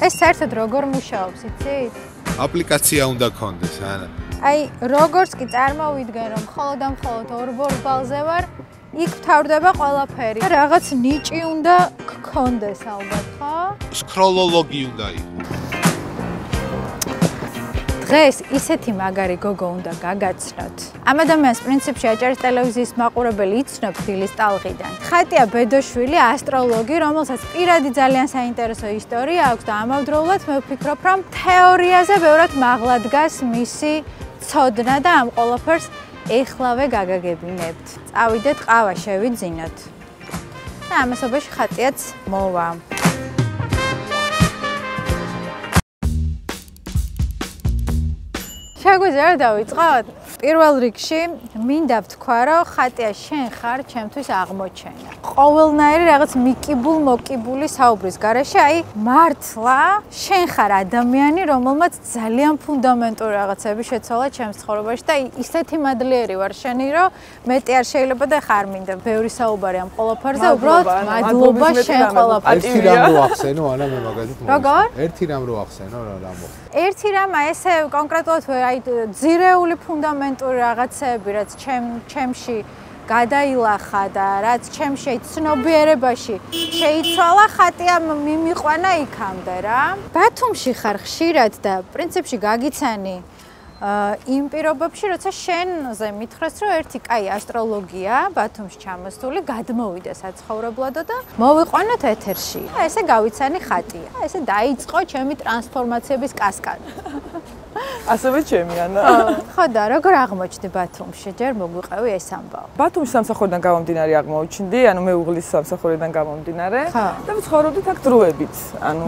ეს საერთოდ როგორ მუშაობს, იცით? აპლიკაცია უნდა გქონდეს, არა? აი, როგორც კი წარმოვიდგენ, რომ მხოლოდ და მხოლოდ ორ ბორბალზე ვარ, იქ ვთავრდება ყველაფერი. რაღაც ნიჭი უნდა გქონდეს ალბათ, ხო? სკროლოლოგი უნდა იყოს. დღეს ისეთი მაგარი გოგო უნდა გაგაცნოთ. ამ ადამიანს პრინციპში აჭარის ტელევიზიის მაყურებელი იცნობ დილის ტალღიდან. ხატია ბედოშვილი, ასტროლოგი, რომელსაც პირადი ძალიან საინტერესო ისტორია აქვს და ამავდროულად მე ვფიქრობ, რომ თეორიაზე ბევრად მაღლა დგას მისი ცოდნა და ამ ყველაფერს ეხლავე გაგაგებინებთ. წავიდეთ ყავა შევიძინოთ. და ამასობაში ხატიაც მოვა. შეგვიძლია რა დავიწყოთ? პირველ რიგში მინდა ვთქვა, რომ ხატია შენ ხარ ჩემთვის აღმოჩენა. ყოველნაირი რაღაც მოკიბული საუბრის გარეშე, აი მართლა შენ ხარ ადამიანი, რომელმაც ძალიან ფუნდამენტური რაღაცები შეცვალა ჩემს ცხოვრებაში და ისეთი მადლიერი ვარ შენი, რომ მეტი არ შეიძლება და ხარ მინდა ბევრი საუბარი ამ ყველაფერზე, უბრალოდ მადლობა შენ ყველაფერს. ერთი რამ რო ახსენო, ანა მე მაგალითად. როგორ? ერთი რამ რო ახსენო, რა მო. ერთი რამ ესე კონკრეტულად აი ძირეული ფუნდამენტური რაღაცები, რაც ჩემში გადაილახა და რაც ჩემში ცნობიერებაში შეიცვალა, ხატია მიმიყვანა იქამდე რა. ბათუმში ხარ ხშირად და პრინციპში გაგიცანი იმ პირობებში, როცა შენზე მითხრეს, რომ ერთი კაი ასტროლოგია ბათუმში ჩამოსული გადმოვიდა საცხოვრებლად და მოვიყვანოთ ეთერში. ესე გავიცანი ხატია. ესე დაიწყო ჩემი ტრანსფორმაციების კასკადი. ასევე ჩემი ანა. ხო და როგორ აღმოჩნდი ბათუმში? ჯერ მოგვიყევი ეს ამბავი. ბათუმში სამსახურიდან გამომდინარე აღმოჩნდი, ანუ მე უღლის სამსახურიდან გამომდინარე და ვცხოვრობდით აქ დროებით. ანუ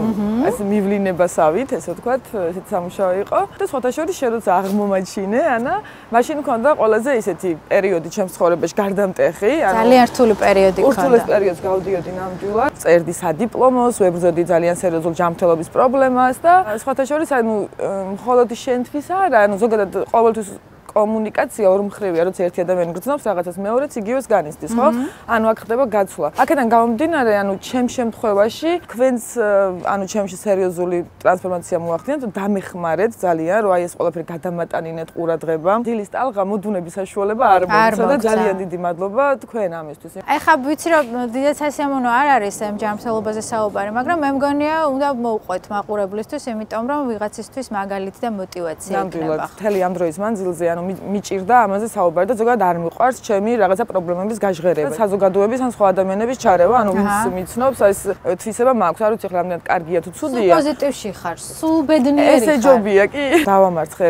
ეს მივლინებასავით, ესე ვთქვათ, ესეთ სამუშაო იყო და სხვათა შორის შენ როცა აღმომაჩინე, ანა, მაშინ მქონდა ყველაზე ისეთი პერიოდი ჩემს ცხოვრებაში გარდამტეხი, ანუ ძალიან რთული პერიოდი მქონდა. ურთულეს პერიოდს გავდიოდი ნამდვილად. წერდი სადიპლომოს, ვებრძოდი ძალიან სერიოზულ ჯანმრთელობის პრობლემას და სხვათა შორის ანუ მხოლოდ შენთვის არა, ანუ ზოგადად ყოველთვის კომუნიკაცია ორმხრივია, როცა ერთი ადამიანი გრძნობს რაღაცას, მეორეც იგივეს განიცდის, ხო? ანუ აქ ხდება გაცვლა. აქედან გამომდინარე, ანუ ჩემ შემთხვევაში თქვენს ანუ ჩემში სერიოზული ტრანსფორმაცია მოახდინეთ, დამეხმარეთ ძალიან, რომ აი ეს ყველაფერი გადამატანინეთ ყურადღება. დილის ტალღა მოდუნების საშუალება არ მომცა და ძალიან დიდი მადლობა თქვენ ამისთვის. აი ხა ვიცი რომ დიდად სასიამოვნო არ არის ამ ჯანმრთელობაზე საუბარი, მაგრამ მე მგონია უნდა მოვყვეთ მაყურებლისთვის, იმიტომ რომ ვიღაცისთვის მაგალითი და мотиваცია იქნება. ნამდვილად, მთელი ამ დროის მანძილზე ანუ მიჭირდა ამაზე საუბარი და ზოგადად არ მიყვარს ჩემი რაღაცა პრობლემების გაჟღერება. საზოგადოების ან სხვა ადამიანების ჩარევა, ანუ ვინც მიცნობს, ეს თვისება მაქვს, არ ვიცი რამდენად კარგია თუ ცუდია. სულ პოზიტივში ხარ, სულ ბედნიერი ხარ. ესე ჯობია კი. დავამარცხე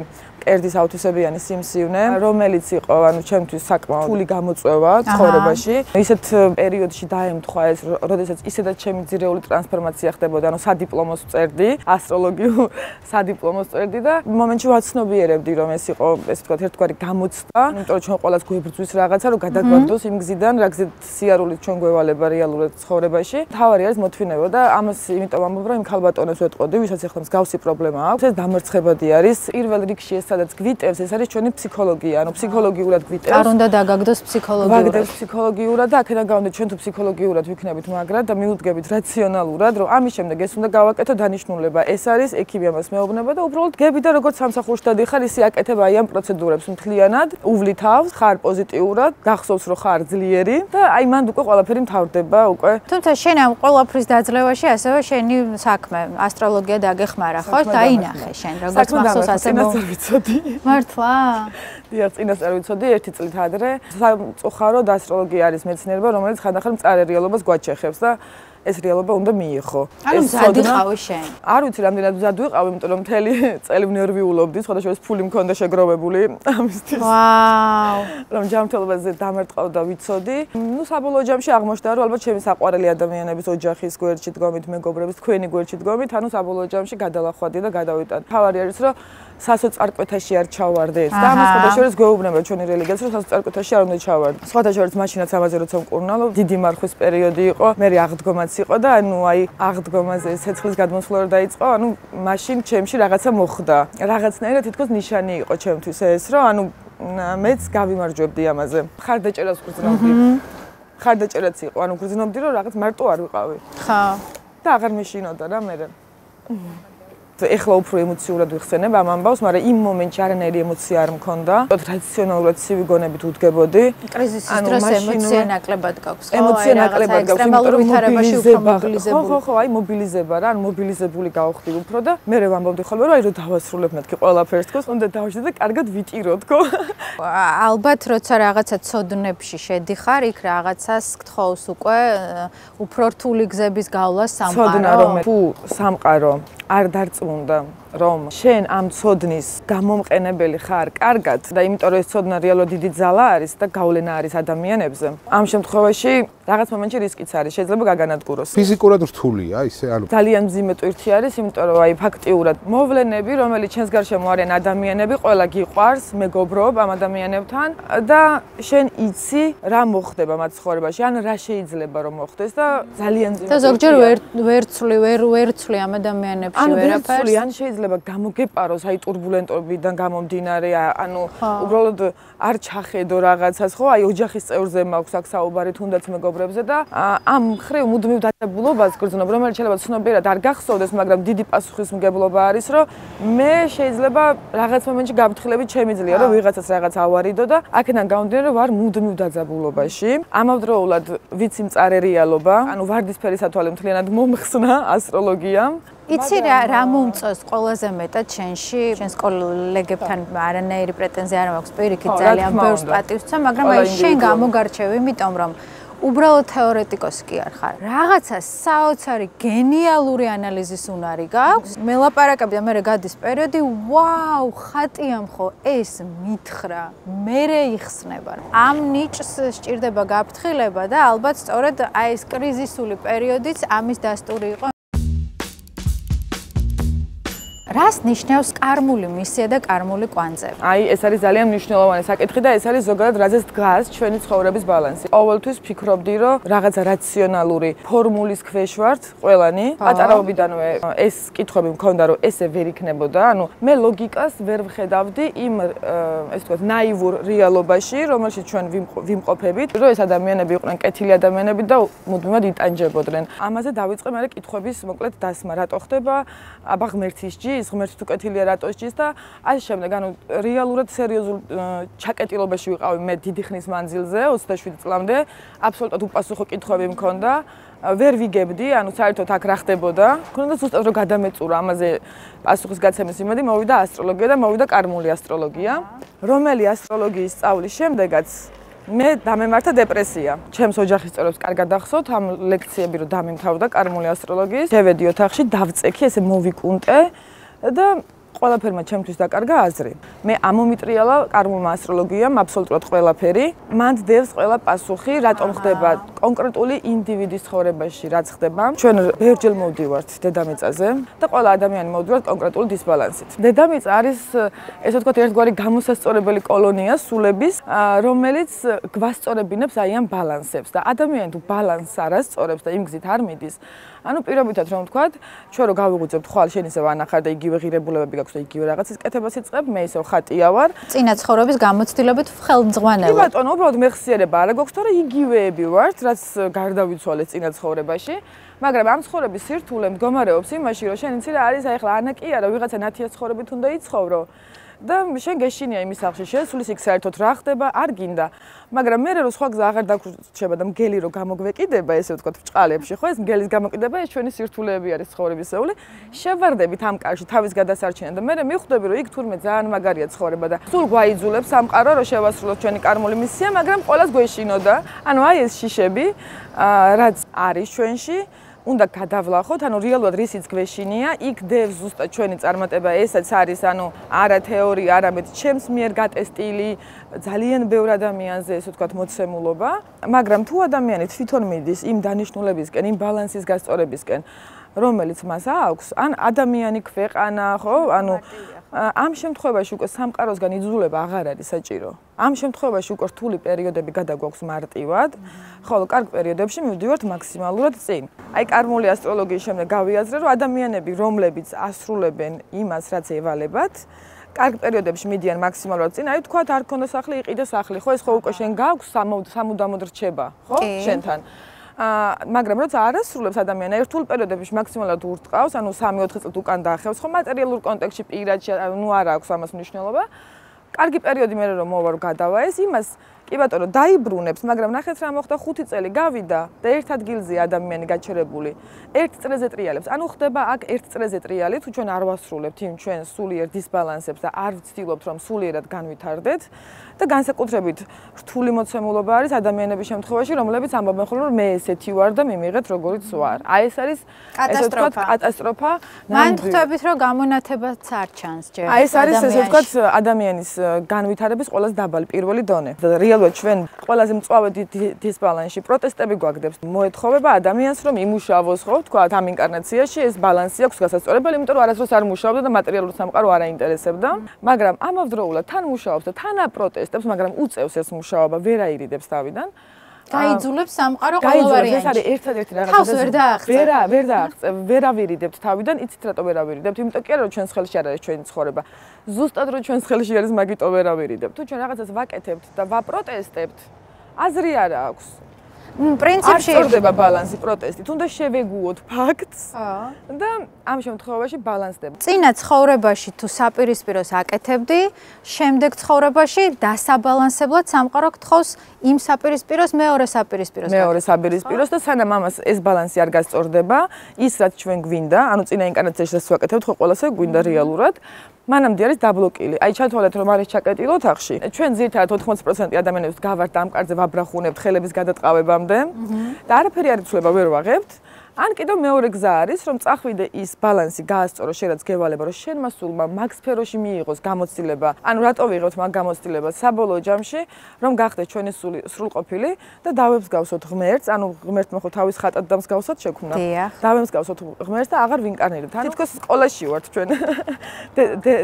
კერდის აუთისებიანი სიმსივნე, რომელიც იყო, ანუ ჩემთვის საკმაოდ რთული გამოწვევა ცხოვრებაში. ისეთ პერიოდში დაემთხვა ეს, როდესაც ისედაც ჩემი ძირეული ტრანსფორმაცია ხდებოდა, ანუ სადიპლომოს წერდი, ასტროლოგიურ სადიპლომოს წერდი და მომენტში ვაცნობიერებდი, რომ ეს იყო, ესე ვთქვათ, ერთგვარი გამოცდა, იმიტომ რომ ჩვენ ყველას გვებრძვის რაღაცა, რომ გადაგვაგდოს იმ გზიდან, რა გზით სიარულით ჩვენ გვევალება რეალურად ცხოვრებაში. თავარი არის მოთმინება და ამას იმიტომ ამბობ, რომ იმ ქალბატონებს ვეტყოდი, ვისაც ახლა მსგავსი პრობლემა აქვს, ეს დამარცხებადი არის. პირველ რიგში ეს სადაც გვიტევს, ეს არის ჩვენი ფსიქოლოგია, ანუ ფსიქოლოგიურად გვიტევს. არ უნდა დაგაგდოს ფსიქოლოგიურად. ვაგდებს ფსიქოლოგიურად და აქედან გამომდინარე ჩვენ თუ ფსიქოლოგიურად ვიქნებით მაგრად და მივუდგებით რაციონალურად, რომ ამის შემდეგ ეს უნდა გავაკეთო დანიშნულება. ეს არის ექიმი ამას მეუბნება და უბრალოდ გები და როგორც სამსახურში დადიხარ, ისე აკეთებ აი ამ პროცედურებს მთლიანად, უვლი თავს, ხარ პოზიტიურად, გახსოვს რომ ხარ ძლიერი და აი მანდ უკვე ყველაფერი მთავრდება უკვე. თუმცა შენ ამ ყველაფრის დაძლევაში ასევე შენი საქმე, ასტროლოგია დაგეხმარა, ხო? დაინახე შენ, როგორც მახსოვს ასე მართლა? დიახ, წინასწარ ვიცოდი 1 წლით ადრე. სამწუხაროდ ასტროლოგია არის მეცნიერება, რომელიც ხანდახან მწარე რეალობას გვაჩეხებს და ეს რეალობა უნდა მიიღო. ანუ მზად იყავი შენ? არ ვიცი რამდენად მზად ვიყავი, იმიტომ რომ მთელი წელი ნერვიულობდი, სხვადასხვა ფული მქონდა შეგროვებული ამისთვის. ვაუ! რომ ჯანმრთელობაზე დამარტყავ და ვიცოდი. ნუ საბოლოო ჯამში აღმოჩნდა, რომ ალბათ ჩემი საყვარელი ადამიანების ოჯახის გვერდში დგომით, მეგობრების, თქვენი გვერდში დგომით, ანუ საბოლოო ჯამში გადალახვადი და გადავიტან. თავარი არის, რომ სასოწარკვეთაში არ ჩავარდეთ და ამას სხვათა შორის გვეუბნება ჩვენი რელიგიაც, რომ სასოწარკვეთაში არ უნდა ჩავარდეთ. სხვათა შორის მაშინაც ამაზე როცა მკურნალო, დიდი მარხვის პერიოდი იყო, მე აღდგომაც იყო და ანუ აი აღდგომაზე ცეცხლის გადმოსვლა რო დაიწყო, ანუ მაშინ ჩემში რაღაცა მოხდა. რაღაცნაირად თითქოს ნიშანი იყო ჩემთვის ეს, რომ ანუ მეც გავიმარჯვებდი ამაზე. ხარდაჭერას გრძნობდი. ხარდაჭერაც იყო, ანუ გრძნობდი, რომ რაღაც მარტო არ ვიყავი. ხო. და აღარ მეშინოდა რა მე. ეხლა უფრო ემოციურად ვიხსენებ ამ ამბავს, მაგრამ იმ მომენტში არანაირი ემოცია არ მქონდა. რაციონალურად ცივი გონებით ვუდგებოდი. კრიზისის დროს ემოცია ნაკლებად გაქვს. ემოცია ნაკლებად გაქვს, იმიტომ რომ მობილიზება. ხო, აი მობილიზება რა, ან მობილიზებული გავხდი უფრო და მე ვამბობდი ხოლმე რომ აი რომ დავასრულებ მეთქი ყველაფერს თქოს, უნდა დავშე და კარგად ვიტირო თქო. ალბათ როცა რაღაცა ცოდნებში შედიხარ, იქ რაღაცას გთხოვს უკვე უფრო რთული გზების გავლას სამყარო. ცოდნა რომ თუ სამყარო არ დარწმუნდა რომ შენ ამ ცოდნის გამომყენებელი ხარ კარგად და იმიტომ რომ ეს ცოდნა რეალურად დიდი ძალა არის და გავლენა არის ადამიანებზე. ამ შემთხვევაში რაღაც მომენტში რისკიც არის, შეიძლება გაგანადგუროს. ფიზიკურად რთულია ისე, ანუ ძალიან მძიმე ტვირთი არის, იმიტომ რომ აი ფაქტიურად მოვლენები, რომელიც ჩვენს გარშემო არიან ადამიანები, ყველა გიყვარს, მეგობრობ ამ ადამიანებთან და შენ იცი რა მოხდება მათ ცხოვრებაში, ან რა შეიძლება რომ მოხდეს და ძალიან მძიმე. და ზოგჯერ ვერ ცვლი ამ ადამიანებში ვერაფერს. ან შეიძლება გამოგეპაროს აი ტურბულენტობიდან გამომდინარე, ანუ უბრალოდ არ ჩახედო რაღაცას, ხო? აი ოჯახის წევრზე მაქვს აქ საუბარი, თუნდაც მეგობრებზე და ამ ხრივ მუდმივ დადებულობას გრძნობ, რომელიც შეიძლება ცნობიერად არ გახსოვდეს, მაგრამ დიდი პასუხისმგებლობა არის, რომ მე შეიძლება რაღაც მომენტში გაფრთხილებით შემიძლია, რომ ვიღაცას რაღაც ავარიდო და აქედან გამომდინარე, ვარ მუდმივ დაძაბულობაში. ამავდროულად ვიცი მწარე რეალობა, ანუ ვარდისფერი სათვალე მთლიანად მომხსნა ასტროლოგიამ. იცი რა მომწონს ყველაზე მეტად შენში, შენს კოლეგებთან არანაირი პრეტენზია არ მაქვს, პირიქით ძალიან ბევრს პატივს ვცემ, მაგრამ აი შენ გამოგარჩევ, იმიტომ რომ უბრალოდ თეორეტიკოსი კი არ ხარ. რაღაცა საოცარი გენიალური ანალიზის უნარი გაქვს. მე ლაპარაკობდი და მე გადის პერიოდი, ვაუ, ხატიამ ხო ეს მითხრა, მერე იხსნება. ამ ნიჭს სჭირდება გაფრთხილება და ალბათ სწორედ აი ეს კრიზისული პერიოდიც ამის დასტური იყო. რას ნიშნავს კარმული მისია და კარმული კვანძები? აი, ეს არის ძალიან მნიშვნელოვანი საკითხი და ეს არის ზოგადად რაზეც დგას ჩვენი ცხოვრების ბალანსი. ყოველთვის ფიქრობდი, რომ რაღაცა რაციონალური ფორმულის ქვეშ ვართ ყველანი. პატარაობიდანვე ეს კითხვები მქონდა, რომ ესე ვერ იქნებოდა. ანუ მე ლოგიკას ვერ ვხედავდი იმ ეს თქვა ნაივურ რეალობაში, რომელშიც ჩვენ ვიმყოფებით, რომ ეს ადამიანები იყვნენ კეთილი ადამიანები და მუდმივად იტანჯებოდნენ. ამაზე დავიწყე მე კითხვების მოკლედ დასმა, რატო ხდება? აბა ღმერთის ჯი ღმერთი თუ კეთილია რატო სჯის და ასე შემდეგ. ანუ რეალურად სერიოზულ ჩაკეტილობაში ვიყავი მე დიდი ხნის მანძილზე 27 წლამდე. აბსოლუტურად უპასუხო კითხვები მქონდა. ვერ ვიგებდი, ანუ საერთოდ აქ რა ხდებოდა. მქონდა ზუსტად რომ გადამეწურა ამაზე პასუხის გაცემის იმედი, მოვიდა ასტროლოგია და მოვიდა კარმული ასტროლოგია. რომელი ასტროლოგიის სწავლის შემდეგაც მე დამემართა დეპრესია. ჩემს ოჯახის წევრებს კარგად ახსოვთ ამ ლექციები რომ დამიმთავრდა კარმული ასტროლოგიის. შევედი ოთახში, დავწექი, ესე მოვიკუნტე და ყველაფერმა ჩემთვის დაკარგა აზრი. მე ამომიტრიალა კარმულმა ასტროლოგიამ აბსოლუტურად ყველაფერი. მან დევს ყველა პასუხი, რატომ ხდება კონკრეტული ინდივიდის ცხოვრებაში, რაც ხდება. ჩვენ ბევრჯერ მოვდივართ დედამიწაზე და ყველა ადამიანი მოვდივართ კონკრეტული დისბალანსით. დედამიწა არის ესე ვთქვათ ერთგვარი გამოსასწორებელი კოლონია სულების, რომელიც გვასწორებინებს აი ამ ბალანსებს და ადამიანი თუ ბალანსს არ ასწორებს და იმ გზით არ მიდის, ანუ პირობითად რომ ვთქვათ, ჩვენ რო გავიღვიძებთ ხვალ შენ ისევ ანახარ და იგივე ღირებულებები გაქვს და იგივე რაღაცის კეთებას იწყებ, მე ისევ ხატია ვარ. წინა ცხოვრების გამოცდილებით ხელმძღვანელი. კი ბატონო, უბრალოდ მეხსიერება არა გვაქვს, თორე იგივეები ვართ, რაც გარდავიცვალეს წინა ცხოვრებაში. მაგრამ ამ ცხოვრების სირთულე მდგომარეობს იმაში, რომ შენ იცი რა არის, აი ახლა ანა კი არა, ვიღაცა ნათია ცხოვრებით უნდა იცხოვრო. და შენ გეშინია იმის სახში, შესulis იქ საერთოდ რა ხდება, არ გინდა. მაგრამ მე რო სხვა გზა აღარ დაგვრჩება და მგელი რო გამოგვეკიდება, ესე ვთქვათ, ბჭყალებში, ხო, ეს მგელის გამოკიდება, ეს ჩვენი სირთულეები არის ცხოვრებისეული. შევარდებით ამ კარში თავის გადასარჩენად და მე მივხვდები, რომ იქ თურმე ძალიან მაგარია ცხოვრება და სულ გვაიძულებს სამყარო, რომ შევასრულოთ ჩვენი კარმული მისია, მაგრამ ყოველას გვეშინოდა. ანუ აი ეს შიშები, რაც არის ჩვენში, უნდა გადავლახოთ, ანუ რეალურად რისიც გვეშინია, იქ დევს ზუსტად ჩვენი წარმატება, ესაც არის, ანუ არა თეორია, არამედ ჩემს მიერ გატესტილი ძალიან ბევრ ადამიანზე, ესე ვთქვათ, მოცემულობა, მაგრამ თუ ადამიანი თვითონ მიდის იმ დანიშნულებისკენ, იმ ბალანსის გასწორებისკენ, რომელიც მას აქვს, ან ადამიანი ქვეყანა, ხო, ანუ ამ შემთხვევაში უკვე სამყაროსგან იძულება აღარ არის საჭირო. ამ შემთხვევაში უკვე რთული პერიოდები გადაგვაქვს მარტივად, ხოლო კარგ პერიოდებში მივდივართ მაქსიმალურად წინ. აი კარმული ასტროლოგიის შემდეგ გავიაზრე, რომ ადამიანები, რომლებიც ასრულებენ იმას, რაც ევალებათ, კარგ პერიოდებში მიდიან მაქსიმალურად წინ. აი თქვათ, არ გქონდა სახლი, იყიდე სახლი, ხო, ეს ხო უკვე შენ გაქვს სამუდამოდ რჩება, ხო, შენთან. მაგრამ როცა არ ასრულებს ადამიანი ერთულ პერიოდებში მაქსიმალურად ურტყავს, ანუ 3-4 წელს უკან დაახევს, ხო მატერიალურ კონტექსტში პირადში, ნუ არ აქვს ამას მნიშვნელობა. კარგი პერიოდი მე რომ მოვა რომ გადავა ეს იმას კი ბატონო დაიბრუნებს, მაგრამ ნახეთ რა მოხდა 5 წელი გავიდა და ერთ ადგილზეა ადამიანი გაჩერებული. ერთ წრეზე ტრიალებს. ანუ ხდება აქ ერთ წრეზე ტრიალი, თუ ჩვენ არ ვასრულებთ იმ ჩვენ სულიერ დისბალანსებს და არ ვცდილობთ რომ სულიერად განვითარდეთ და განსაკუთრებით რთული მოცემულობა არის ადამიანების შემთხვევაში, რომლებიც ამბობენ ხოლმე რომ მე ესეთი ვარ და მიმიღეთ როგორიც ვარ. აი ეს არის კატასტროფა. მან ხვდებით რომ გამონათებაც არ ჩანს ჯერ. აი ეს არის ესე ვთქვათ ადამიანის განვითარების ყველაზე დაბალი პირველი დონე. რეალურად ჩვენ ყველაზე მწვავე დისბალანსში პროტესტები გვაგდებს. მოეთხოვება ადამიანს რომ იმუშავოს ხო, ვთქვათ ამ ინკარნაციაში ეს ბალანსი აქვს გასაწორებელი, იმიტომ რომ არასდროს არ მუშაობდა და მატერიალური სამყარო არ აინტერესებდა. მაგრამ ამავდროულად თან მუშაობს და თან აპროტესტებს, მაგრამ უწევს ეს მუშაობა, ვერ აირიდებს თავიდან. გაიძულებს სამყარო ყველა ვარიანტში. ეს არის ერთადერთი რაღაც. თავს ვერ დააღწევ. ვერ დააღწევ, ვერ ავირიდებთ თავიდან, იცით რატო ვერ ავირიდებთ? იმიტომ კი არა რომ ჩვენს ხელში არ არის ჩვენი ცხოვრება. ზუსტად რომ ჩვენს ხელში არის, მაგიტო ვერ ავირიდებთ. თუ ჩვენ რაღაცას ვაკეთებთ და ვაპროტესტებთ, აზრი არ აქვს. პრინციპში არ სწორდება ბალანსი პროტესტით, უნდა შევეგუოთ ფაქტს და ამ შემთხვევაში ბალანსდება. წინა ცხოვრებაში თუ საპირისპიროს აკეთებდი, შემდეგ ცხოვრებაში დასაბალანსებლად სამყარო გთხოვს იმ საპირისპიროს მეორე საპირისპიროს და სანამ ამას ეს ბალანსი არ გასწორდება, ის რაც ჩვენ გვინდა, ანუ წინა ინკარნაციაში რაც ვაკეთებთ, ხო ყველასე გვინდა რეალურად. მანამდე არის დაბლოკილი. აი ჩათვალეთ რომ არის ჩაკეტილ ოთახში. ჩვენ ძირითადად 80% ადამიანებს გავართ ამ კარზე ვაბრახუნებთ ხელების გადატყავებამდე და არაფერი არ იცვლება ვერ ვაღებთ. ან კიდევ მეორე გზა არის რომ წახვიდე ის ბალანსი გაასწორო შენ რაც გევალება რომ შენმა სულმა მაგ სფეროში მიიღოს გამოცდილება. ანუ რატო ვიღებთ მაგ გამოცდილებას საბოლოო ჯამში რომ გახდეთ ჩვენი სული სრულყოფილი და დავემსგავსოთ ღმერთს, ანუ ღმერთმა ხო თავის ხატად დამსგავსად შექმნა. დავემსგავსოთ ღმერთს და აღარ ვინკარნირებთ. ანუ თითქოს სკოლაში ვართ ჩვენ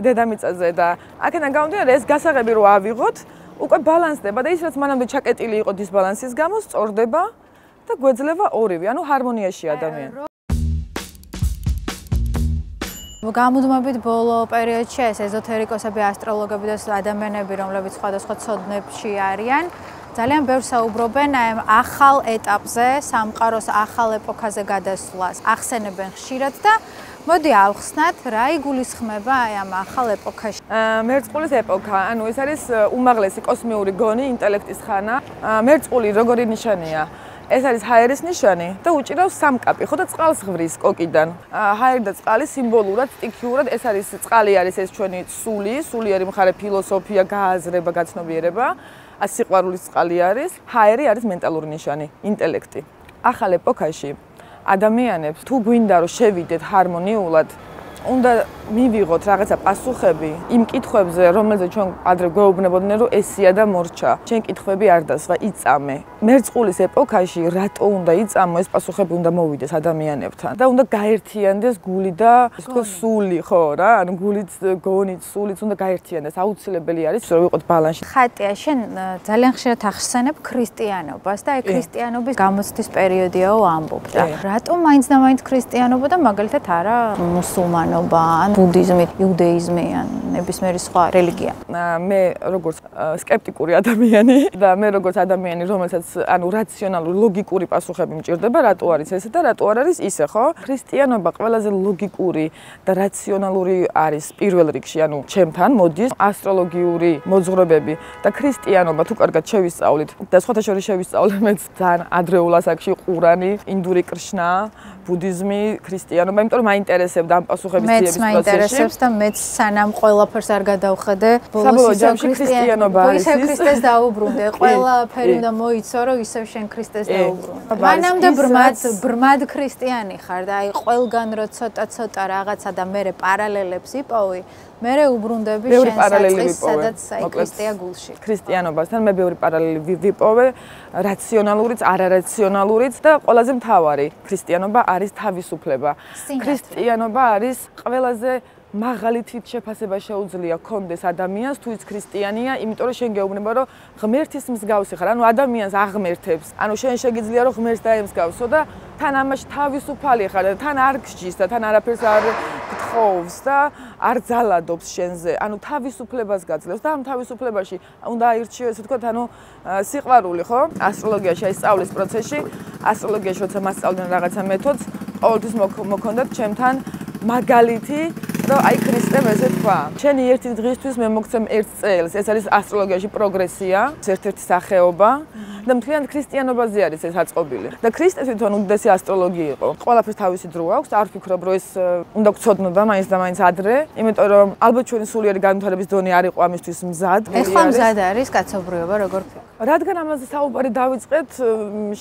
დედამიწაზე და აქედან გამომდინარე ეს გასაღები რომ ავიღოთ, უკვე ბალანსდება და ის რაც მანამდე ჩაკეტილი იყო დისბალანსის გამო სწორდება. და გვეძლება ორივე, ანუ ჰარმონიაში ადამიანი. გამუდმებით ბოლო პერიოდში ეს ეზოთერიკოსები, ასტროლოგები და ადამიანები, რომლებიც სხვადასხვა ცოდნებში არიან, ძალიან ბევრს საუბრობენ ამ ახალ ეტაპზე, სამყაროს ახალ ეპოქაზე გადასვლას. ახსენებენ ხშირად და მოდი ავხსნათ, რა იგულისხმება აი ამ ახალ ეპოქაში. მერწყულის ეპოქა, ანუ ეს არის უმაღლესი კოსმიური გონი, ინტელექტის ხანა. მერწყული როგორი ნიშანია? ეს არის ჰაერის ნიშანი და უჭირავს სამკაპი, ხო და წყალს ღვრის კოკიდან. ჰაერი და წყალი სიმბოლურად, სტიქიურად, ეს არის წყალი არის ეს ჩვენი სული, სულიერი მხარე ფილოსოფია, გააზრება, გაცნობიერება, სიყვარულის წყალი არის. ჰაერი არის მენტალური ნიშანი, ინტელექტი. ახალ ეპოქაში ადამიანებს თუ გვინდა რომ შევიდეთ ჰარმონიულად, უნდა მივიღოთ რაღაცა პასუხები იმ კითხვებზე, რომელზეც ჩვენ ადრე გვეუბნებოდნენ, რომ ესია და მორჩა. ჩვენ კითხვები არ დასვა, იწამე. მერწყულის ეპოქაში რატო უნდა იწამო, ეს პასუხები უნდა მოვიდეს ადამიანებთან და უნდა გაერთიანდეს გული და ის თქო სული, ხო რა, ანუ გულით, გონით, სულით უნდა გაერთიანდეს. აუცილებელი არის რომ ვიყოთ ბალანსში. ხატია, შენ ძალიან ხშირად ახსენებ ქრისტიანობას და აი ქრისტიანობის გამოცდის პერიოდიაო ამბობ და რატო მაინც და მაინც ქრისტიანობა და მაგალითად არა მუსულმანობა ან ბუდიზმი, იუდეიზმი ან ნებისმიერი სხვა რელიგია. მე როგორც სკეპტიკური ადამიანი და მე როგორც ადამიანი, რომელსაც ანუ რაციონალური, ლოგიკური პასუხები მჭირდება, რატო არის ესე და რატო არ არის ისე, ხო? ქრისტიანობა ყველაზე ლოგიკური და რაციონალური არის პირველ რიგში, ანუ ჩემთან მოდის ასტროლოგიური მოძღვრებები და ქრისტიანობა თუ კარგად შევისწავლით და სხვათა შორის შევისწავლეთ მეც ძალიან ადრეულ ასაკში ყურანი, ინდური კრიშნა, ბუდიზმი, ქრისტიანობა, იმიტომ რომ მაინტერესებდა ამ პასუხების ძიების პროცესში. მეც მაინტერესებს და მეც სანამ ყველაფერს არ გადავხედე, ბოლოს ისევ ქრისტიანობა არის. ისევ ქრისტეს დაუბრუნდე, ყველაფერი უნდა მოიცო, რომ ისევ შენ ქრისტეს დაუბრუნდე. მანამდე ბრმად ქრისტიანი ხარ და აი ყველგან რო ცოტა რაღაცა და მე პარალელებს იპოვი, მე უბრუნდები შენ საწყის, სადაც აი ქრისტეა გულში. ქრისტიანობასთან მე ბევრი პარალელი ვიპოვე, რაციონალურიც, არარაციონალურიც და ყველაზე მთავარი, ქრისტიანობა არის თავისუფლება. ქრისტიანობა არის ყველაზე მაღალი თვითშეფასება შეუძლია კონდეს ადამიანს თუ ის ქრისტიანია, იმიტომ რომ შენ გეუბნება რომ ღმერთის მსგავსი ხარ, ანუ ადამიანს აღმერთებს. ანუ შენ შეგიძლია რომ ღმერთს დაემსგავსო და თან ამაში თავისუფალი ხარ და თან არ გსჯის და თან არაფერს არ ხოვს და არ ძალადობს შენზე. ანუ თავისუფლებას გაძლევს და ამ თავისუფლებაში უნდა აირჩიოს, ასე ვთქვათ, ანუ სიყვარული, ხო? ასტროლოგიაში აი სწავლის პროცესში, ასტროლოგიაში როცა მასწავლდნენ რაღაცა მეთოდს, ყოველთვის მოქონდათ ჩემთან მაგალითი, რომ აი ქრისტემ ესე თქვა. შენი ერთი დღისთვის მე მოგცემ ერთ წელს. ეს არის ასტროლოგიაში პროგრესია, ერთ-ერთი სახეობა. და მთლიანად ქრისტიანობაზე არის ეს აწყობილი. და ქრისტე თვითონ უდიდესი ასტროლოგი იყო. ყველაფერს თავისი დრო აქვს, არ ვფიქრობ, რომ ეს უნდა გწოდნოდა მაინც და მაინც ადრე, იმიტომ რომ ალბათ ჩვენი სულიერი განვითარების დონე არ იყო ამისთვის მზად. ეხლა მზად არის კაცობრიობა, როგორ ფიქრობ? რადგან ამაზე საუბარი დავიწყეთ,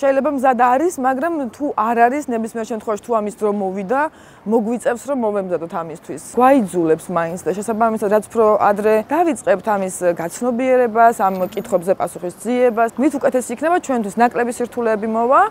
შეიძლება მზად არის, მაგრამ თუ არ არის, ნებისმიერ შემთხვევაში თუ ამის დრო მოვიდა, მოგვიწევს რომ მოვემზადოთ ამისთვის. გვაიძულებს მაინც და შესაბამისად რაც უფრო ადრე დავიწყებთ ამის გაცნობიერებას, ამ კითხვებზე პასუხის ძიებას, მით უკეთესი იქნება ჩვენთვის ნაკლები სირთულეები მოვა,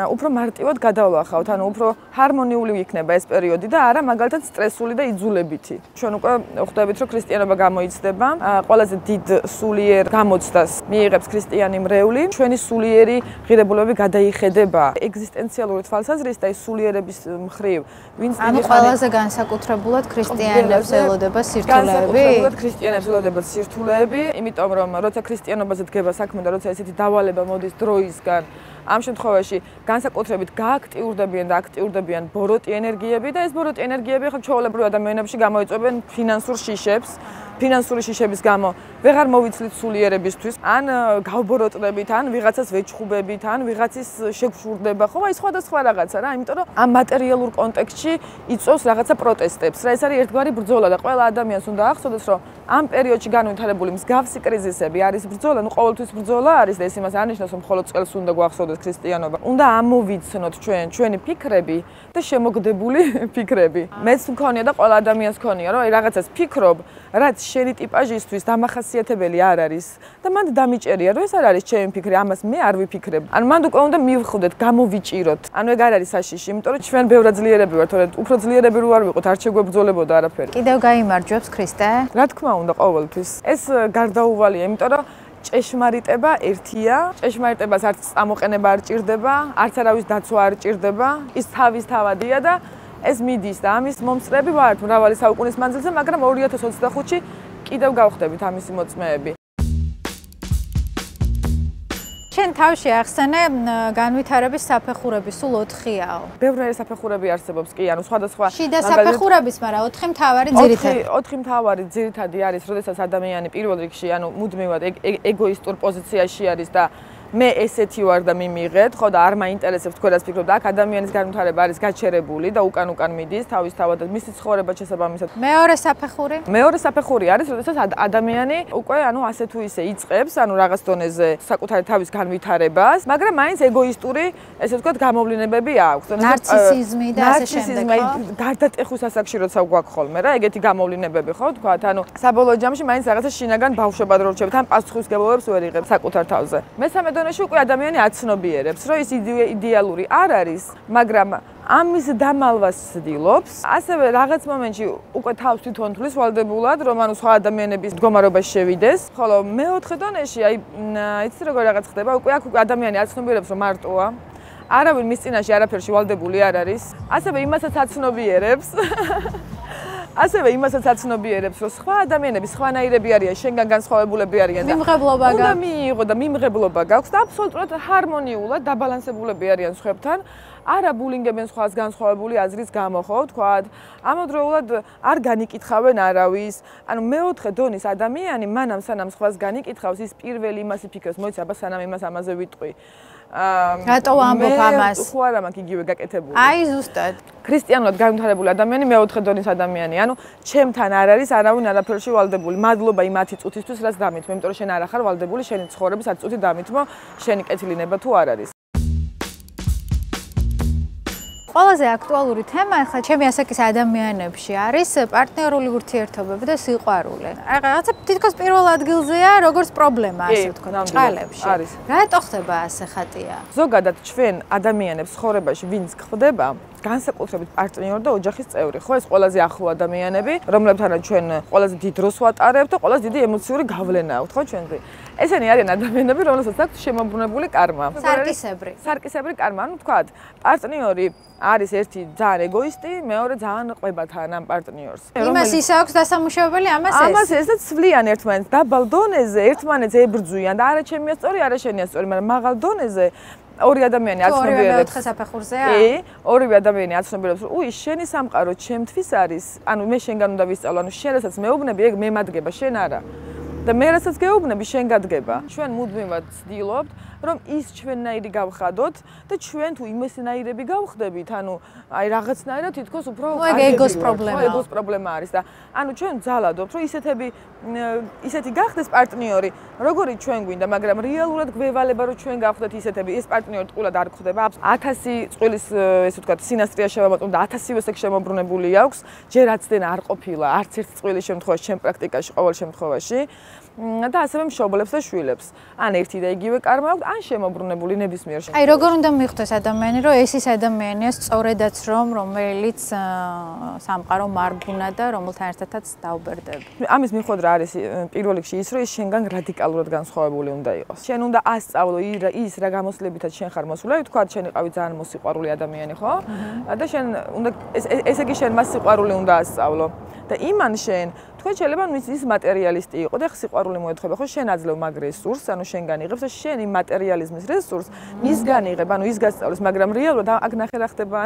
უფრო მარტივად გადავლახავთ, ანუ უფრო ჰარმონიული იქნება ეს პერიოდი და არა მაგალითად სტრესული და იძულებითი. ჩვენ უკვე ხვდებით, რომ ქრისტიანობა გამოიცდება, ყველაზე დიდ სულიერ გამოცდას მიიღებს ქრისტიანი მრევლი, ჩვენი სულიერი ღირებულებები გადაიხედება ეგზისტენციალური თვალსაზრისით და ის სულიერების მხრივ, ვინც ანუ ყველაზე განსაკუთრებულად ქრისტიანებს ელოდება სირთულეები? განსაკუთრებულად ქრისტიანებს ელოდება სირთულეები, იმიტომ რომ როცა ქრისტიანობაზე დგება საქმე და როცა ესეთი დავალება მოდის დროისგან, ამ შემთხვევაში განსაკუთრებით გააქტიურდებიან და აქტიურდებიან ბოროტი ენერგიები და ეს ბოროტი ენერგიები ხო ჩვეულებრივ ადამიანებში გამოიწვევენ ფინანსურ შიშებს. ფინანსური შიშების გამო ვეღარ მოვიცლით სულიერებისთვის, ან გავბოროტებით, ან ვიღაცას ვეჩხუბებით, ან ვიღაცის შეგვშურდება, ხო, აი სხვადასხვა რაღაცა რა, იმიტომ რომ ამ მატერიალურ კონტექსტში იწვევს რაღაცა პროტესტებს. რა ეს არის ერთგვარი ბრძოლა და ყველა ადამიანს უნდა ახსოვდეს, რომ ამ პერიოდში განვითარებული მსგავსი კრიზისები არის ბრძოლა, ну ყოველთვის ბრძოლა არის და ეს იმას არნიშნავს, რომ მხოლოდ წელს უნდა გვახსოვდეს ქრისტიანობა. უნდა ამოვიცნოთ ჩვენი ფიქრები და შემოგდებული ფიქრები. მეც მქონია და ყველა ადამიანს მქონია, რომ აი რაღაცას ფიქრობ, რაც შენი ტიპაჟისთვის დამახასიათებელი არ არის და მანდ დამიჭერია, რომ ეს არ არის ჩემი ფიქრი, ამას მე არ ვიფიქრებ. ანუ მანდ უკვე უნდა მივხვდეთ, გამოვიჭიროთ. ანუ ეგ არ არის საშიში, იმიტომ რომ ჩვენ ბევრად ძლიერები ვართ, თორემ უფრო ძლიერები რო არ ვიყოთ, არ შეგვებრძოლებოდა არაფერი. კიდევ გაიმარჯვებს ქრისტე? რა თქმა უნდა, ყოველთვის. ეს გარდაუვალია, იმიტომ რომ ჭეშმარიტება ერთია, ჭეშმარიტებას არც წამოყენება არ ჭირდება, არც არავის დაცვა არ ჭირდება, ის თავის თავადია და ეს მიდის და ამის მომწრები ვართ მრავალი საუკუნის მანძილზე, მაგრამ 2025-ში კიდევ გავხდებით ამისი მოწმეები. შენ თავში ახსენე განვითარების საფეხურები სულ 4-იაო. ბევრი საფეხურები არსებობს, კი, ანუ სხვადასხვა შიდა საფეხურების, მაგრამ 4 მთავარი ძირითადი. 4 მთავარი ძირითადი არის, როდესაც ადამიანი პირველ რიგში, ანუ მუდმივად ეგოისტურ პოზიციაში არის და მე ესეთი ვარ და მიმიღეთ, ხო და არ მაინტერესებს თქვენ რაც ფიქრობთ, აქ ადამიანის განვითარება არის გაჩერებული და უკან მიდის თავისთავად და მისი ცხოვრება შესაბამისად. მეორე საფეხური? მეორე საფეხური არის, როდესაც ადამიანი უკვე ანუ ასე თუ ისე იწყებს, ანუ რაღაც დონეზე საკუთარი თავის განვითარებას, მაგრამ მაინც ეგოისტური, ესე ვთქვათ, გამოვლინებები აქვს. ნარცისიზმი და ასე შემდეგ, ხო? გარდატეხვის ასაკში როცა გვაქვს ხოლმე რა, ეგეთი გამოვლინებები, ხო, ვთქვათ, ანუ საბოლოო ჯამში მაინც რაღაცა შინაგან ბავშვებად რო რჩებით, ან პასუხისმგებლობებს ვერ იღებს საკუთარ თავზე. მესამე დონეში უკვე ადამიანი აცნობიერებს, რომ ის იდეალური არ არის, მაგრამ ამის დამალვას ცდილობს. ასევე რაღაც მომენტში უკვე თავს თვითონ თulis ვალდებულად, რომ ანუ სხვა ადამიანების მდგომარეობაში შევიდეს. ხოლო მეოთხე დონეში, აი, იცი როგორ რაღაც ხდება, უკვე აქ ადამიანი აცნობიერებს, რომ მარტოა. არავინ მის წინაშე არაფერში ვალდებული არ არის. ასევე იმასაც აცნობიერებს. ასევე იმასაც აცნობიერებს, რომ სხვა ადამიანები სხვანაირები არიან, შენგან განსხვავებულები არიან და მიმღებლობა გაქვს. უნდა მიიღო და მიმღებლობა გაქვს და აბსოლუტურად ჰარმონიულად დაბალანსებულები არიან სხვებთან. არა ბულინგებენ სხვას განსხვავებული აზრის გამო, ხო, ვთქვათ. ამავდროულად არ განიკითხავენ არავის. ანუ მეოთხე დონის ადამიანი მანამ სანამ სხვას განიკითხავს, ის პირველი იმას იფიქრებს, მოიცა, აბა სანამ იმას ამაზე ვიტყვი. რატო ვამბობ ამას? ხო არა მაქვს იგივე გაკეთებული. აი ზუსტად. ქრისტიანულად განვითარებული ადამიანი მეოთხე დონის ადამიანი. ანუ ჩემთან არ არის არავინ არაფერში ვალდებული. მადლობა იმ 10 წუთისთვის, რაც დამითმო, იმიტომ რომ შენ არ ახარ ვალდებული შენი ცხოვრების 10 წუთი დამითმო, შენი კეთილინება თუ არ არის. ყველაზე აქტუალური თემა ახლა ჩემი ასაკის ადამიანებში არის პარტნიორული ურთიერთობები და სიყვარული. რაღაცა თითქოს პირველ ადგილზეა, როგორც პრობლემა, ასე ვთქვათ, ჭალებში. რატო ხდება ასე ხატია? ზოგადად ჩვენ ადამიანებს ცხოვრებაში ვინც გვხვდება, განსაკუთრებით პარტნიორი და ოჯახის წევრი, ხო, ეს ყველაზე ახლო ადამიანები, რომლებთანაც ჩვენ ყველაზე დიდ დროს ვატარებთ და ყველაზე დიდი ემოციური გავლენა აქვთ, ხო, ჩვენზე. ესენი არიან ადამიანები, რომლებსაც აქვთ შემოbrunებული კარმა. სარკისებრი კარმა, ანუ თქვათ, პარტნიორი არის ერთი ძალიან ეგოისტი, მეორე ძალიან ყვება თან ამ პარტნიორს. იმას ის აქვს დასამუშავებელი ამას ესაც ცვლიან ერთმანეთს დაბალ დონეზე, ერთმანეთს ებრძვიან და არა ჩემია სწორი, არა შენია სწორი, მაგრამ მაღალ დონეზე ორი ადამიანი აცნობიერებს. ორივე საფეხურზეა? კი, ორივე ადამიანი აცნობიერებს, რომ უი, შენი სამყარო ჩემთვის არის, ანუ მე შენგან უნდა ვისწავლო, ანუ შენ რასაც მეუბნები, ეგ მე მადგება, შენ არა. და მე რასაც გეუბნები, შენ გადგება. ჩვენ მუდმივად ვცდილობთ, რომ ის ჩვენნაირი გავხადოთ და ჩვენ თუ იმესნაირები გავხდებით, ანუ აი რაღაცნაირად თითქოს უფრო ეგოს პრობლემაა. ეგოს პრობლემა არის და ანუ ჩვენ ვძალადობთ, რომ ისეთი გახდეს პარტნიორი, როგორი ჩვენ გვინდა, მაგრამ რეალურად გვევალება, რომ ჩვენ გავხდეთ ისეთები, ეს პარტნიორი ტყუილად არ გვხდება. 1000 წყვილის, ესე ვთქვათ, სინასტრია შევამოწმოთ და 1000-ივე ეგ შემოbrunებული აქვს, ჯერ აცდენა არ ყოფილა არც ერთ წყვილის შემთხვევაში, ჩემ პრაქტიკაში ყოველ შემთხვევაში. და ასევე მშობლებს და შვილებს. ან ერთი და იგივე კარმა აქვს, ან შემოbrunებული ნებისმიერ შემთხვევაში. აი როგორ უნდა მიხვდეს ადამიანი, რომ ეს ის ადამიანია სწორედაც რომელიც სამყარო მარბუნა და რომელთან ერთადაც დავბერდები. ამის მიხვედრა არის პირველ რიგში ის, რომ ის შენგან რადიკალურად განსხვავებული უნდა იყოს. შენ უნდა ასწავლო ის რა გამოსლებითაც შენ ხარ მოსული, თქვა შენ იყავი ძალიან მოსიყვარული ადამიანი, ხო? და შენ უნდა ესე იგი შენ მას სიყვარული უნდა ასწავლო. და იმან შენ თქვენ შეიძლება ის მატერიალისტი იყო და სიყვარული მოეთხოვა, ხო შენ აძლევ მაგ რესურსს, ანუ შენგან იღებს და შენ იმ მატერიალიზმის რესურსს მისგან იღებ, ანუ ის გასწავლეს, მაგრამ რეალურად აქ ნახე რა ხდება,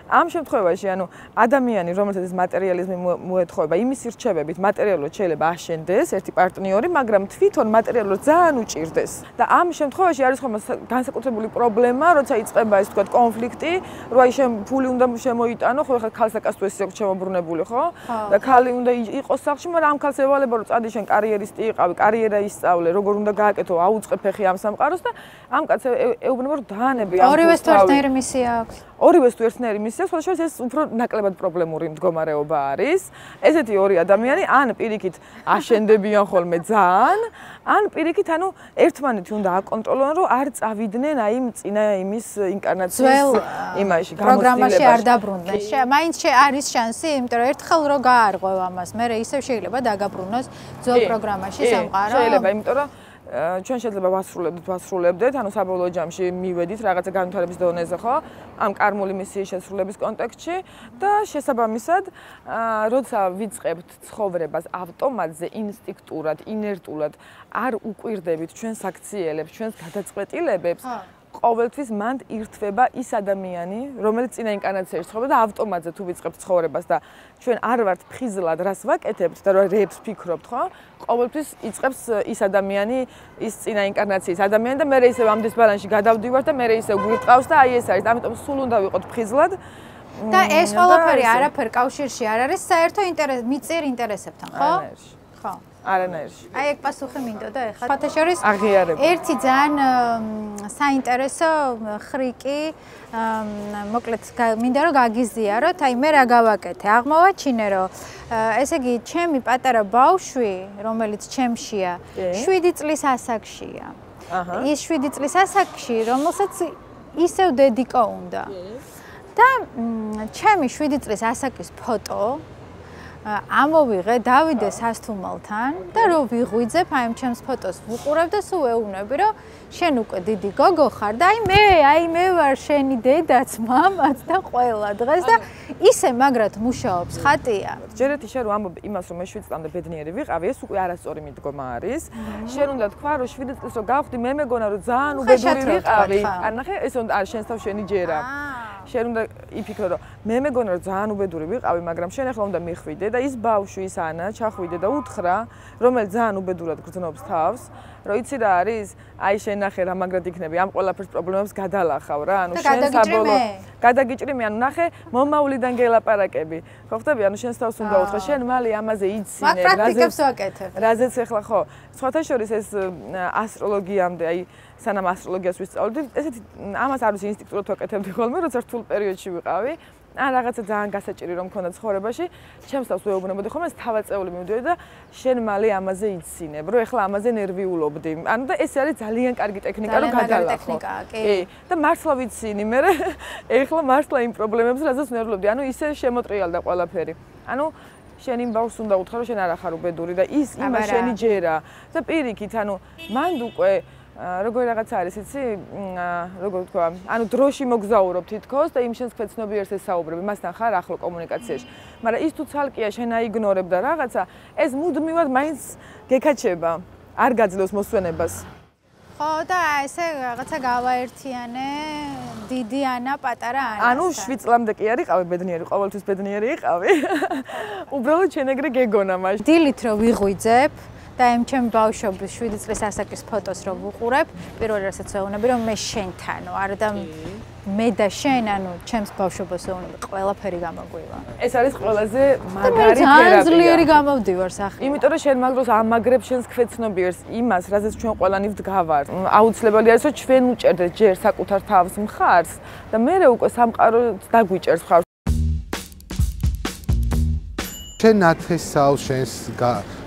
ამ შემთხვევაში, ანუ ადამიანი, რომელსაც მატერიალიზმი მოეთხოვა, იმის რჩევებით მატერიალურად შეიძლება აშენდეს ერთი პარტნიორი, მაგრამ თვითონ მატერიალურად ძალიან უჭირდეს. და ამ შემთხვევაში არის ხომ განსაკუთრებული პრობლემა, როცა იწყება ეს თქვა კონფლიქტი, რომ აი შენ ფული უნდა შემოიტანო, ხო ხა ქალსაკაცო ეს აქვს შემოbrunებული, ხო? და ქალი უნდა იყოს სახლში, მაგრამ ამ ქალს ევალება, რომ წადი შენ კარიერისტი იყავი, კარიერა ისწავლე, როგორ უნდა გააკეთო, აუწყე ფეხი ამ სამყაროს და ამ კაცს ეუბნება, რომ დაანები ამ ორივეს თუ ერთნაირი მისია აქვს. ორივეს თუ ერთნაირი მისია, ხოლმე ეს უფრო ნაკლებად პრობლემური მდგომარეობა არის. ესეთი ორი ადამიანი ან პირიქით აშენდებიან ხოლმე ძალიან, ან პირიქით ანუ ერთმანეთი უნდა აკონტროლონ, რომ არ წავიდნენ აი წინა იმის ინკარნაციის იმაში პროგრამაში არ დაბრუნდნენ. მაინც არის შანსი, იმიტომ რომ ერთხელ რო გაარღვევ ამას, მე ისევ შეიძლება დაგაბრუნოს ძველ პროგრამაში სამყარო. შეიძლება, იმიტომ რომ ჩვენ შეიძლება ვასრულებდეთ, ანუ საბოლოო ჯამში მივედით რაღაცა განვითარების დონეზე, ხო? ამ კარმული მისიის შესრულების კონტექსტში და შესაბამისად, როცა ვიწყებთ ცხოვრებას ავტომატზე, ინსტინქტურად, ინერტულად, არ უკვირდებით ჩვენს აქციელებს, ჩვენს გადაწყვეტილებებს, ყოველთვის მანდ ირთვება ის ადამიანი, რომელიც წინა ინკარნაციაში ცხოვრობდა და ავტომატზე თუ ვიწყებთ ცხოვრებას და ჩვენ არ ვართ ფხიზლად რას ვაკეთებთ და რებს ვფიქრობთ, ხო? ყოველთვის იწყებს ის ადამიანი, ის წინა ინკარნაციის ადამიანი და მე ისევ ამდის ბალანსში გადავდივართ და მე ისევ გვიწყავს და აი ეს არის. ამიტომ სულ უნდა ვიყოთ ფხიზლად. და ეს ყველაფერი არაფერ კავშირში არ არის საერთო მიწიერ ინტერესებთან, ხო? ხო. არანაირში. აი ეგ პასუხი მინდოდა ეხლა. ფათაშორის აღიარება. ერთი ძალიან საინტერესო ხრიკი, მოკლედ მინდა რომ გაგიზიაროთ, აი მე რა გავაკეთე? აღმოვაჩინე რომ ესე იგი ჩემი პატარა ბავშვი, რომელიც ჩემშია, 7 წლის ასაკშია. ის 7 წლის ასაკში, რომელსაც ისევ დედიკო უნდა. და ჩემი 7 წლის ასაკის ფოტო ამოვიღე, დავიდე სასთუმალთან და რო ვიღვიძებ, აი ჩემს ფოტოს ვუყურებ და სულ ვეუბნები, რომ შენ უკვე დიდი გოგო ხარ და აი მე ვარ შენი დედაც, მამაც და ყველა დღეს და ისე მაგრად მუშაობს, ხატია. ჯერეთი შენ რომ ამბობ იმას, რომ მე 7 წლამდე ბედნიერი ვიყავი, ეს უკვე არასწორი მიდგომა არის. შენ უნდა თქვა, რომ 7 წლის რო გავხდი, მე მეგონა რომ ძალიან უბედური ვიყავი. არ ნახე, ეს უნდა შენს თავ შენი ჯერა. შენ უნდა იფიქრო, რომ მე მეგონა რომ ძალიან უბედური ვიყავი, მაგრამ შენ ახლა უნდა მიხვიდე და ის ბავშვი ის ანა ჩახვიდე და უთხრა, რომელიც ძალიან უბედურად გრძნობს თავს, რომ იცი რა არის? აი შენ ნახე რა მაგრად იქნები, ამ ყველაფერს პრობლემებს გადალახავ რა, ანუ შენ საბოლოო გადაგიჭრიმე, ანუ ნახე მომავლიდან გელაპარაკები. ხო ხტები, ანუ შენს თავს უნდა უთხრა, შენ მალე ამაზე იცინე, პრაქტიკებს ვაკეთებ. რაზეც ახლა ხო, სხვათა შორის ეს ასტროლოგიამდე, აი სანამ ასტროლოგიას ვისწავლდი, ესეთი ამას არ ვიცი ინსტინქტურად ვაკეთებდი ხოლმე, როცა რთულ პერიოდში ვიყავი. ან რაღაცა ძალიან გასაჭირი რომ მქონდა ცხოვრებაში, ჩემს თავს ვეუბნებოდი ხომ ეს თავაწეული მივდიოდი და შენ მალე ამაზე იცინებ, რომ ეხლა ამაზე ნერვიულობდი. ანუ და ეს არის ძალიან კარგი ტექნიკა რომ გადალახო. კი. და მართლა ვიცინი, მე ეხლა მართლა იმ პრობლემებს რაზეც ნერვიულობდი. ანუ ისე შემოტრიალდა ყველაფერი. ანუ შენ იმ ბავშვს უნდა უთხრა რომ შენ არ ახარ უბედური და ის იმა შენი ჯერა. და პირიქით, ანუ მანდ უკვე როგორი რაღაც არის, იცი? როგორ ვთქვა? ანუ დროში მოგზაურობ თითქოს და იმ შენს ქვეცნობიერს ესაუბრები, მასთან ხარ ახლო კომუნიკაციაში. მაგრამ ის თუ ცალკეა შენ აიგნორებ და რაღაცა, ეს მუდმივად მაინც გეკაჩება. არ გაძლევს მოსვენებას. ხო და ესე რაღაცა გავაერთიანე დიდი ანა, პატარა ანა. ანუ 7 წლამდე კი არ იყავი ბედნიერი, ყოველთვის ბედნიერი იყავი. უბრალოდ შენ ეგრე გეგონა მაშინ. დილით რომ ვიღვიძებ და იმ ჩემ ბავშვობის 7 წლის ასაკის ფოტოს რომ ვუყურებ, პირველ რასაც ვეუბნები რომ მე შენთანო, არა და მე და შენ, ანუ ჩემს ბავშვობას ვეუბნები, ყველაფერი გამოგვივა. ეს არის ყველაზე მაგარი თერაპია. ძალიან ძლიერი გამოვდივარ სახე. იმიტომ რომ შენ მაგდროს ამაგრებ შენს ქვეცნობიერს, იმას, რაზეც ჩვენ ყველანი ვდგავართ. აუცილებელი არის რომ ჩვენ უჭერდეთ ჯერ საკუთარ თავს მხარს და მერე უკვე სამყაროც დაგვიჭერს მხარს. შენ ნათესავს შენს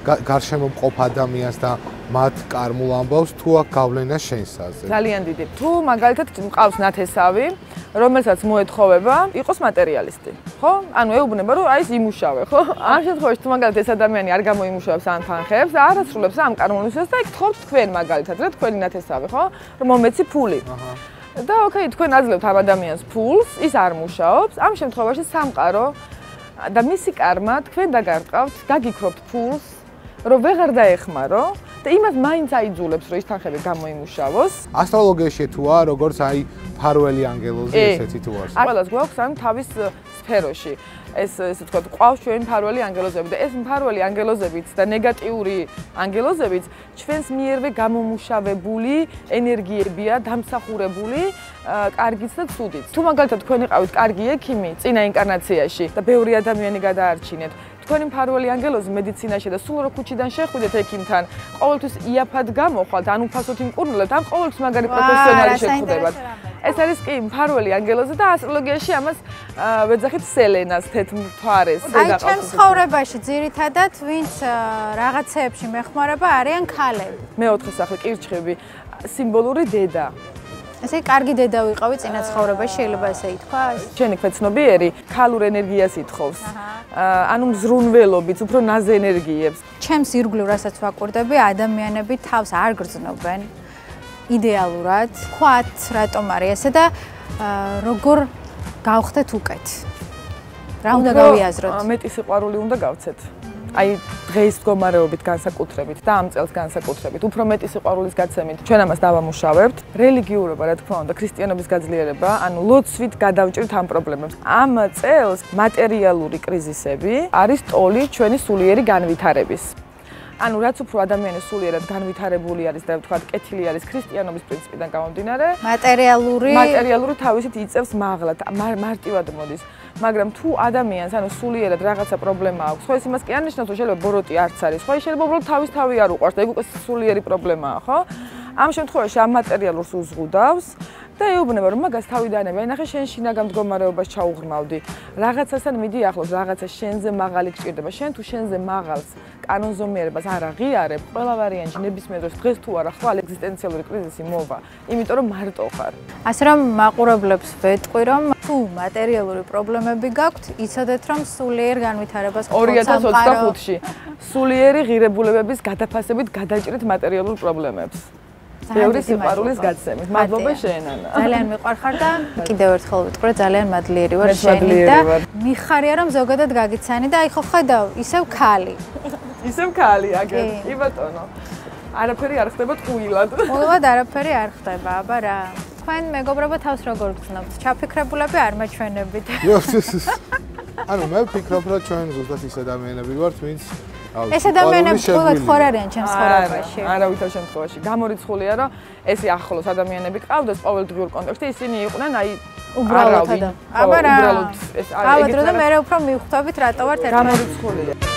გარშემო მყოფ ადამიანს და მათ კარმულ ამბავს თუ აქ გავლენა შენსაზე. ძალიან დიდი. თუ მაგალითად მყავს ნათესავი, რომელსაც მოეთხოვება, იყოს მატერიალისტი, ხო? ანუ ეუბნება რომ აი ეს იმუშავე, ხო? ამ შემთხვევაში თუ მაგალითად ეს ადამიანი არ გამოიმუშავებს ამ თანხებს, არ ასრულებს ამ კარმულ მისიას და იქ თხოვთ თქვენ მაგალითად, რა თქვენი ნათესავი, ხო? რომ მომეცი ფული. და ოკეი, თქვენ აძლევთ ამ ადამიანს ფულს, ის არ მუშაობს, ამ შემთხვევაში სამყარო და მისი კარმა თქვენ დაგარტყავთ, გაგიქრობთ ფულს, რომ ვეღარ დაეხმარო და იმას მაინც აიძულებს, რომ ის თანხები გამოიმუშავოს. ასტროლოგიაში თუა, როგორც აი ფარველი ანგელოზი ესეთი თუ არის. ყველას გვაქვს ამ თავის სფეროში. ესე ვთქვათ, ყავს ჩვენ ფარველი ანგელოზები და ეს ფარველი ანგელოზებიც და ნეგატიური ანგელოზებიც ჩვენს მიერვე გამომუშავებული ენერგიებია, დამსახურებული კარგიც და ცუდიც. თუ მაგალითად თქვენ იყავით კარგი ექიმი წინა ინკარნაციაში და ბევრი ადამიანი გადაარჩინეთ, თქვენი მფარველი ანგელოზი მედიცინაში და სულ რო ქუჩიდან შეხვიდეთ ექიმთან, ყოველთვის იაფად გამოხვალთ, ან უფასოდ იმკურნებთ, ან ყოველთვის მაგარი პროფესიონალი შეხვდებათ. ეს არის კი მფარველი ანგელოზი და ასტროლოგიაში ამას ვეძახით სელენას თეთრ-მთვარეს აი ჩემს ცხოვრებაში ძირითადად ვინც რაღაცეებში მეხმარება არიან ქალები. მეოთხე სახე კირჩხები, სიმბოლური დედა. ესე კარგი დედა ვიყავი წინა ცხოვრებაში, შეიძლება ესე ითქვას? შენი ქვეცნობიერი ქალურ ენერგიას ითხოვს. ანუ მზრუნველობით, უფრო ნაზ ენერგიებს. ჩემს ირგვლივ რასაც ვაკვირდები, ადამიანები თავს არ გრძნობენ იდეალურად. ვქვათ, რატომ არის ესე და როგორ გავხდეთ უკეთ? რა უნდა გავიაზროთ? მეტი სიყვარული უნდა გავცეთ. აი დღეის მდგომარეობით განსაკუთრებით და ამ წელს განსაკუთრებით, უფრო მეტი სიყვარულის გაცემით ჩვენ ამას დავამუშავებთ. რელიგიურობა, რა თქმა უნდა, ქრისტიანობის გაძლიერება, ანუ ლოცვით გადავჭრით ამ პრობლემებს. ამ წელს მატერიალური კრიზისები არის ტოლი ჩვენი სულიერი განვითარების. ანუ რაც უფრო ადამიანი სულიერად განვითარებული არის და ვთქვათ, კეთილი არის ქრისტიანობის პრინციპიდან გამომდინარე, მატერიალური თავისით იწევს მაღლად, მარტივად მოდის. მაგრამ თუ ადამიანს ანუ სულიერად რაღაცა პრობლემა აქვს, ხო ეს იმას კი არ ნიშნავს, რომ შეიძლება ბოროტი არც არის, ხო შეიძლება უბრალოდ თავი არ უყვარს და ეგ უკვე სულიერი პრობლემაა, ხო? ამ შემთხვევაში ამ მატერიალურს უზღუდავს და ეუბნება რომ მაგას თავიდანები, აი ნახე შენ შინაგან მდგომარეობას ჩაუღრმავდი. რაღაცასთან მიდი ახლოს, რაღაცა შენზე მაღალი გჭირდება. შენ თუ შენზე მაღალს კანონზომიერებას არ აღიარებ, ყველა ვარიანტი ნებისმიერ დროს დღეს თუ არა ხვალ ეგზისტენციალური კრიზისი მოვა, იმიტომ რომ მარტო ხარ. ასე რომ მაყურებლებს ვეტყვი რომ თუ მატერიალური პრობლემები გაქვთ, იცოდეთ რომ სულიერ განვითარებას 2025-ში სულიერი ღირებულებების გადაფასებით გადაჭრით მატერიალურ პრობლემებს. ბევრი სიყვარულის გაცემით. მადლობა შენ ანა. ძალიან მიყვარხარ და კიდევ ერთხელ ვიტყვი, ძალიან მადლიერი ვარ შენი და მიხარია რომ ზოგადად გაგიცანი და აი ხო ხედავ, ისევ ქალი. ისევ ქალი, აგერ. კი ბატონო. არაფერი არ ხდება ტყუილად. ტყუილად არაფერი არ ხდება, აბა რა. თქვენ მეგობრებო თავს როგორ გრძნობთ? ჩაფიქრებულები არ მაჩვენებით. ანუ მე ვფიქრობ, რომ ჩვენ ზუსტად ის ადამიანები ვართ, ვინც ეს ადამიანები ყოველდღე ხარ არიან ჩემს ცხოვრებაში. არავითარ შემთხვევაში. გამორიცხულია, რომ ესე ახლოს ადამიანები ყავდეს ყოველდღიურ კონტექსტში, ისინი იყვნენ აი უბრალოდ. აბა რა. უბრალოდ ეს გავადრო და მე უფრო მივხვდებით რატო ვართ ერთმანეთს. გამორიცხულია.